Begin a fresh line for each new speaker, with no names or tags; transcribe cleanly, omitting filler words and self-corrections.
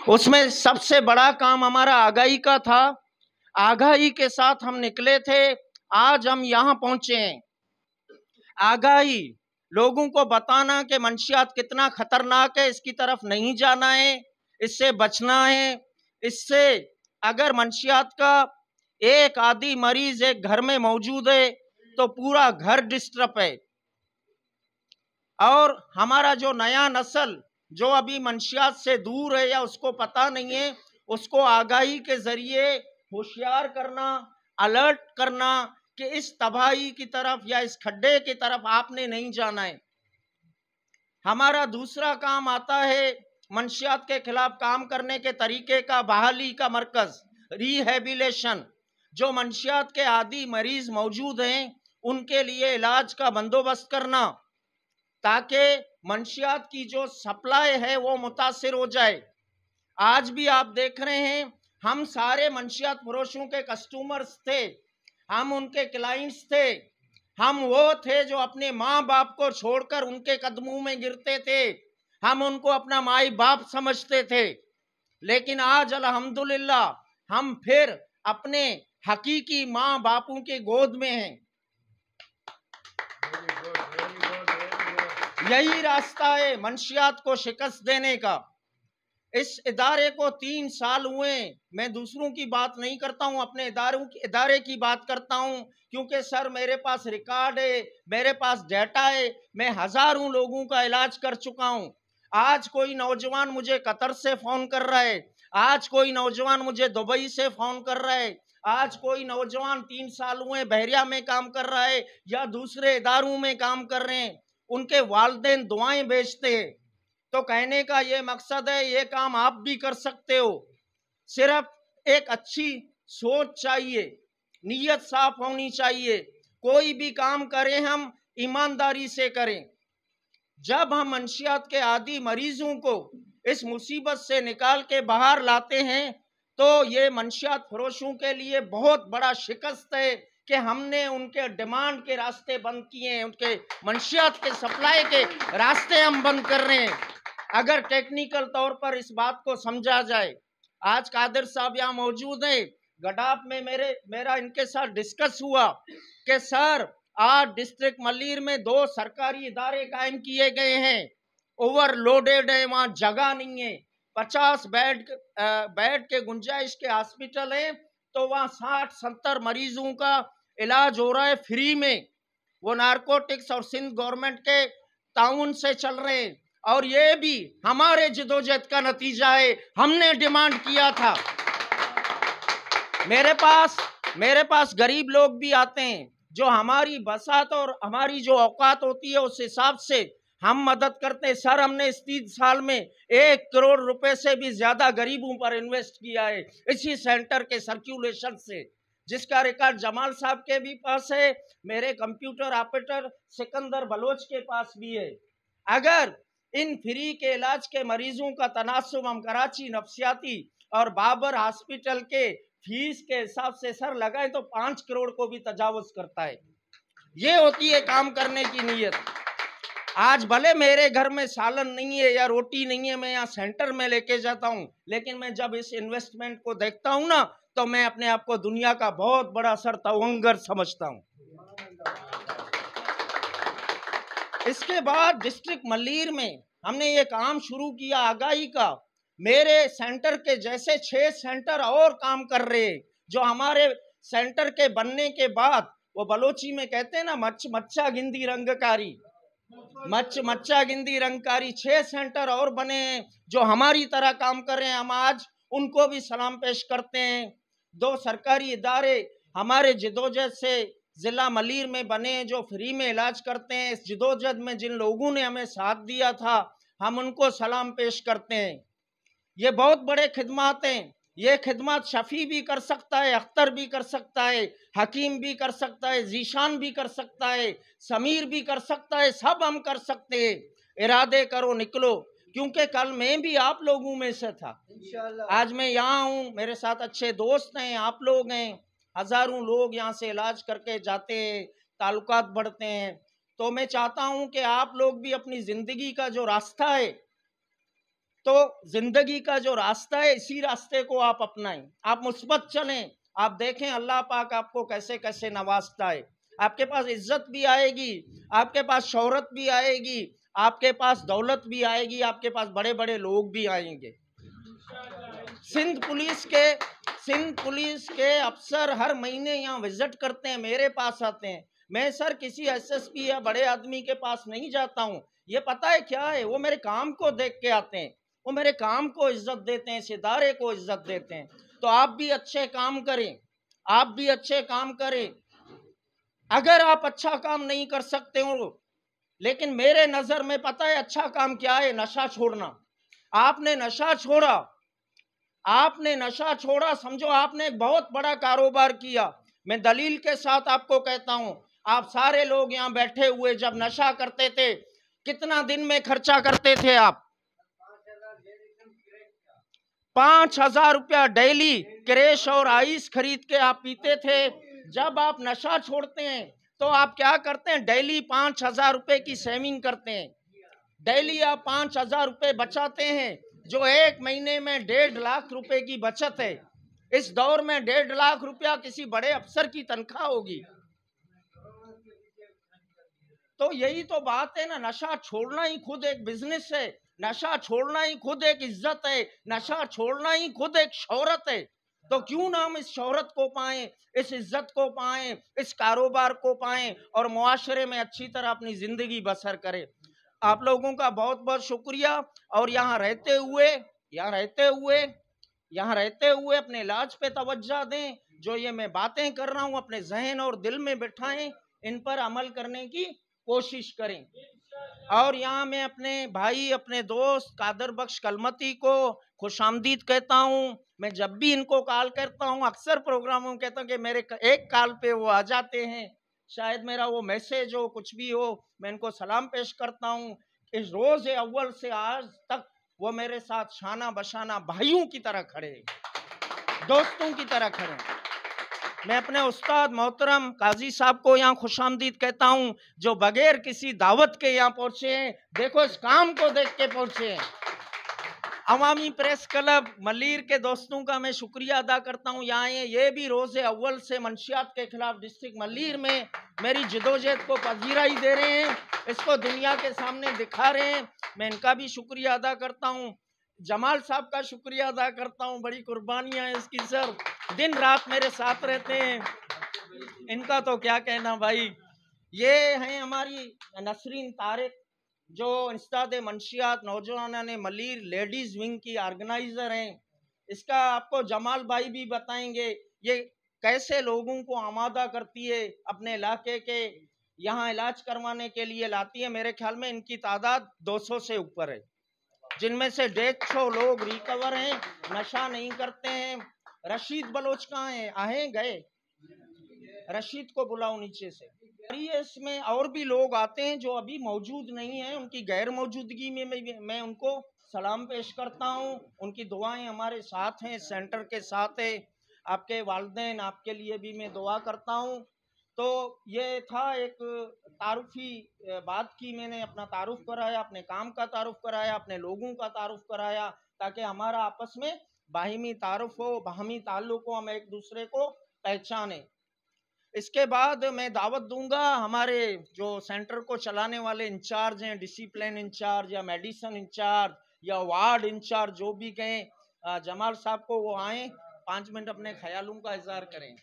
उसमें सबसे बड़ा काम हमारा आगाही का था। आगाही के साथ हम निकले थे, आज हम यहाँ पहुंचे हैं। आगाही, लोगों को बताना कि मंशियात कितना खतरनाक है, इसकी तरफ नहीं जाना है, इससे बचना है। इससे अगर मंशियात का एक आदि मरीज एक घर में मौजूद है तो पूरा घर डिस्टर्ब है। और हमारा जो नया नस्ल जो अभी मंशियात से दूर है या उसको पता नहीं है, उसको आगाही के जरिए होशियार करना, अलर्ट करना कि इस तबाही की तरफ या इस खड्डे की तरफ आपने नहीं जाना है। हमारा दूसरा काम आता है मंशियात के खिलाफ काम करने के तरीके का बहाली का मरकज, रिहेबिलेशन। जो मंशियात के आदि मरीज मौजूद हैं उनके लिए इलाज का बंदोबस्त करना, ताकि मंशियात की जो सप्लाई है वो मुतासिर हो जाए। आज भी आप देख रहे हैं, हम सारे मंशियात फरोशों के कस्टमर्स थे, हम उनके क्लाइंट्स थे, हम वो थे जो अपने माँ बाप को छोड़कर उनके कदमों में गिरते थे, हम उनको अपना माई बाप समझते थे। लेकिन आज अल्हम्दुलिल्लाह हम फिर अपने हकीकी माँ बापों के गोद में हैं। यही रास्ता है मंशियात को शिकस्त देने का। इस इदारे को 3 साल हुए। मैं दूसरों की बात नहीं करता हूं, अपने इदारे की बात करता हूं, क्योंकि सर मेरे पास रिकॉर्ड है, मेरे पास डाटा है। मैं हजारों लोगों का इलाज कर चुका हूं। आज कोई नौजवान मुझे कतर से फोन कर रहा है, आज कोई नौजवान मुझे दुबई से फोन कर रहा है, आज कोई नौजवान 3 साल हुए बहरिया में काम कर रहा है या दूसरे इदारों में काम कर रहे हैं, उनके वालिदैन दुआएं भेजते हैं। तो कहने का ये मकसद है, ये काम आप भी कर सकते हो। सिर्फ एक अच्छी सोच चाहिए, नीयत साफ होनी चाहिए। कोई भी काम करें हम ईमानदारी से करें। जब हम मंशियात के आदि मरीजों को इस मुसीबत से निकाल के बाहर लाते हैं तो ये मंशियात फरोशों के लिए बहुत बड़ा शिकस्त है कि हमने उनके डिमांड के रास्ते बंद किए हैं, उनके मंशियात के सप्लाई के रास्ते हम बंद कर रहे हैं। अगर टेक्निकल तौर पर इस बात को समझा जाए, आज कादिर साहब यहाँ मौजूद हैं, गडाप में मेरा इनके साथ डिस्कस हुआ कि सर आज डिस्ट्रिक्ट मलीर में 2 सरकारी इदारे कायम किए गए हैं, ओवरलोडेड है, वहाँ जगह नहीं है। 50 बेड के गुंजाइश के हॉस्पिटल है, तो वहाँ 60-70 मरीजों का इलाज हो रहा है फ्री में। वो नारकोटिक्स और सिंध गवर्नमेंट के ताउन से चल रहे हैं। और ये भी हमारे जिदोजहद का नतीजा है, हमने डिमांड किया था। मेरे पास गरीब लोग भी आते हैं, जो हमारी बसात और हमारी जो औकात होती है उस हिसाब से हम मदद करते हैं। सर हमने इस 3 साल में 1 करोड़ रुपए से भी ज्यादा गरीबों पर इन्वेस्ट किया है इसी सेंटर के सर्कुलेशन से, जिसका रिकॉर्ड जमाल साहब के भी पास है, मेरे कंप्यूटर ऑपरेटर सिकंदर बलोच के पास भी है। अगर इन फ्री के इलाज के मरीजों का तनासुब हम कराची नफ्सियाती और बाबर हॉस्पिटल के फीस के हिसाब से सर लगाए तो 5 करोड़ को भी तजावुज करता है। ये होती है काम करने की नीयत। आज भले मेरे घर में सालन नहीं है या रोटी नहीं है, मैं यहाँ सेंटर में लेके जाता हूँ, लेकिन मैं जब इस इन्वेस्टमेंट को देखता हूँ ना तो मैं अपने आप को दुनिया का बहुत बड़ा सर तवंगर समझता हूँ। इसके बाद डिस्ट्रिक्ट मलीर में हमने ये काम शुरू किया आगाही का। मेरे सेंटर के जैसे 6 सेंटर और काम कर रहे हैं, जो हमारे सेंटर के बनने के बाद वो बलोची में कहते हैं ना, मच्चा गिंदी रंगकारी, मच्चा गिंदी रंगकारी 6 सेंटर और बने हैं जो हमारी तरह काम कर रहे हैं। हम आज उनको भी सलाम पेश करते हैं। 2 सरकारी इदारे हमारे जिदोजहद से जिला मलीर में बने जो फ्री में इलाज करते हैं। इस जिदोजहद में जिन लोगों ने हमें साथ दिया था हम उनको सलाम पेश करते हैं। ये बहुत बड़े खिदमात हैं। ये खिदमत शफी भी कर सकता है, अख्तर भी कर सकता है, हकीम भी कर सकता है, जीशान भी कर सकता है, समीर भी कर सकता है, सब हम कर सकते हैं। इरादे करो निकलो, क्योंकि कल मैं भी आप लोगों में से था। आज मैं यहाँ हूँ, मेरे साथ अच्छे दोस्त हैं, आप लोग हैं, हजारों लोग यहाँ से इलाज करके जाते हैं, ताल्लुकात बढ़ते हैं। तो मैं चाहता हूँ कि आप लोग भी अपनी जिंदगी का जो रास्ता है तो जिंदगी का जो रास्ता है इसी रास्ते को आप अपनाएं, आप मुस्बत चलें। आप देखें अल्लाह पाक आपको कैसे कैसे नवाजता है। आपके पास इज्जत भी आएगी, आपके पास शोहरत भी आएगी, आपके पास दौलत भी आएगी, आपके पास बड़े बड़े लोग भी आएंगे। सिंध पुलिस के अफसर हर महीने यहाँ विजिट करते हैं, मेरे पास आते हैं। मैं सर किसी एसएसपी या बड़े आदमी के पास नहीं जाता हूँ। ये पता है क्या है, वो मेरे काम को देख के आते हैं, वो मेरे काम को इज्जत देते हैं, इस इदारे को इज्जत देते हैं। तो आप भी अच्छे काम करें, आप भी अच्छे काम करें। अगर आप अच्छा काम नहीं कर सकते हो, लेकिन मेरे नजर में पता है अच्छा काम क्या है, नशा छोड़ना। आपने नशा छोड़ा, आपने नशा छोड़ा, समझो आपने एक बहुत बड़ा कारोबार किया। मैं दलील के साथ आपको कहता हूं, आप सारे लोग यहां बैठे हुए जब नशा करते थे कितना दिन में खर्चा करते थे आप? 5,000 रुपया डेली क्रैश और आइस खरीद के आप पीते थे। जब आप नशा छोड़ते हैं तो आप क्या करते हैं? डेली 5,000 रुपए की सेविंग करते हैं। डेली आप 5,000 रुपए बचाते हैं, जो एक महीने में 1.5 लाख रुपए की बचत है। इस दौर में 1.5 लाख रुपया किसी बड़े अफसर की तनख्वाह होगी। तो यही तो बात है ना, नशा छोड़ना ही खुद एक बिजनेस है, नशा छोड़ना ही खुद एक इज्जत है, नशा छोड़ना ही खुद एक शोहरत है। तो क्यों ना हम इस शोहरत को पाएं, इस इज्जत को पाएं, इस कारोबार को पाएं और मुआशरे में अच्छी तरह अपनी जिंदगी बसर करें। आप लोगों का बहुत बहुत शुक्रिया। और यहाँ रहते हुए अपने इलाज पे तवज्जो दें। जो ये मैं बातें कर रहा हूँ अपने जहन और दिल में बिठाएं, इन पर अमल करने की कोशिश करें। और यहाँ मैं अपने भाई, अपने दोस्त कादर बख्श कलमती को खुशामदीद कहता हूँ। मैं जब भी इनको कॉल करता हूँ, अक्सर प्रोग्रामों में कहता हूँ कि मेरे एक कॉल पे वो आ जाते हैं। शायद मेरा वो मैसेज हो, कुछ भी हो, मैं इनको सलाम पेश करता हूँ। इस रोज अव्वल से आज तक वो मेरे साथ शाना बशाना भाइयों की तरह खड़े, दोस्तों की तरह खड़े। मैं अपने उस्ताद मोहतरम काजी साहब को यहाँ खुशामदीद कहता हूँ, जो बगैर किसी दावत के यहाँ पहुंचे हैं। देखो इस काम को देख के पहुंचे हैं। अवामी प्रेस क्लब मलीर के दोस्तों का मैं शुक्रिया अदा करता हूँ, यहाँ आए। ये भी रोज़े अव्वल से मंशियात के खिलाफ डिस्ट्रिक्ट मलीर में मेरी जदोजहद को पजीराई दे रहे हैं, इसको दुनिया के सामने दिखा रहे हैं। मैं इनका भी शुक्रिया अदा करता हूँ। जमाल साहब का शुक्रिया अदा करता हूँ, बड़ी कुर्बानियाँ हैं इसकी सर, दिन रात मेरे साथ रहते हैं। इनका तो क्या कहना भाई। ये हैं हमारी नसरीन तारिक, जो इंस्ताद मंशियात नौजवान ने मलीर लेडीज विंग की ऑर्गेनाइजर हैं। इसका आपको जमाल भाई भी बताएंगे, ये कैसे लोगों को आमादा करती है, अपने इलाके के यहाँ इलाज करवाने के लिए लाती है। मेरे ख्याल में इनकी तादाद 200 से ऊपर है, जिनमें से 150 लोग रिकवर हैं, नशा नहीं करते हैं। रशीद बलोच कहाँ है? आए गए? रशीद को बुलाओ नीचे से। इसमें और भी लोग आते हैं जो अभी मौजूद नहीं हैं, उनकी गैर मौजूदगी में मैं उनको सलाम पेश करता हूं। उनकी दुआएं हमारे साथ हैं, सेंटर के साथ है। आपके वालिदैन, आपके लिए भी मैं दुआ करता हूं। तो ये था एक तारुफी बात की, मैंने अपना तारुफ कराया, अपने काम का तारुफ कराया, अपने लोगों का तारुफ कराया, ताकि हमारा आपस में बाहिमी तारुफ हो, बाहमी ताल्लुक हो, हम एक दूसरे को पहचाने। इसके बाद मैं दावत दूंगा हमारे जो सेंटर को चलाने वाले इंचार्ज हैं, डिसिप्लिन इंचार्ज या मेडिसिन इंचार्ज या वार्ड इंचार्ज, जो भी कहें, जमाल साहब को, वो आए, 5 मिनट अपने ख्यालों का इजहार करें।